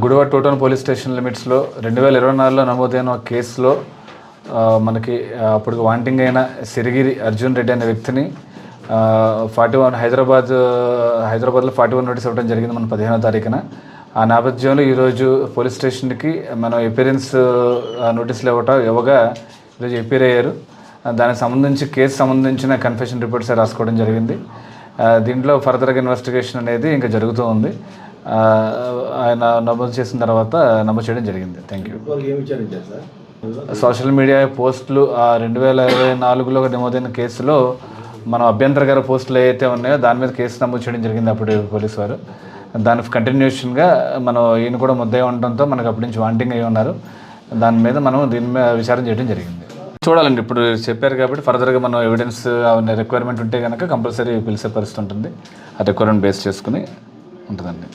Gudivada two town police station లిమిట్స్లో 2024లో నమోదైన కేసులో మనకి అప్పుడు వాంటింగ్ అయిన సిరిగిరి అర్జున్ రెడ్డి అనే వ్యక్తిని 41 హైదరాబాద్లో 41 నోటీస్ ఇవ్వడం జరిగింది మన 15వ తారీఖున. ఆ నేపథ్యంలో ఈరోజు పోలీస్ స్టేషన్కి మనం అపియరెన్స్ నోటీసులు ఇవ్వగా ఈరోజు అపియర్ అయ్యారు. దానికి సంబంధించి కేసు సంబంధించిన కన్ఫెషన్ రిపోర్ట్స్ రాసుకోవడం జరిగింది. దీంట్లో ఫర్దర్గా ఇన్వెస్టిగేషన్ అనేది ఇంకా జరుగుతూ ఉంది. ఆయన నమోదు చేసిన తర్వాత నమోదు చేయడం జరిగింది. Thank you. సోషల్ మీడియా పోస్టులు 2024లో నమోదైన కేసులో మనం అభ్యంతరకర పోస్టులు ఏవైతే ఉన్నాయో దాని మీద కేసు నమోదు చేయడం జరిగింది అప్పుడు పోలీసు వారు. దాని కంటిన్యూషన్గా మనం ఈయన కూడా ముద్దాయి ఉండడంతో మనకు అప్పటి నుంచి వాంటింగ్ అయ్యి ఉన్నారు. దాని మీద మనం దీని మీద విచారణ చేయడం జరిగింది. చూడాలండి, ఇప్పుడు చెప్పారు కాబట్టి ఫర్దర్గా మనం ఎవిడెన్స్ రిక్వైర్మెంట్ ఉంటే కనుక కంపల్సరీ పిలిచే పరిస్థితి ఉంటుంది. ఆ రిక్వైర్మెంట్ బేస్ చేసుకుని ఉంటుందండి.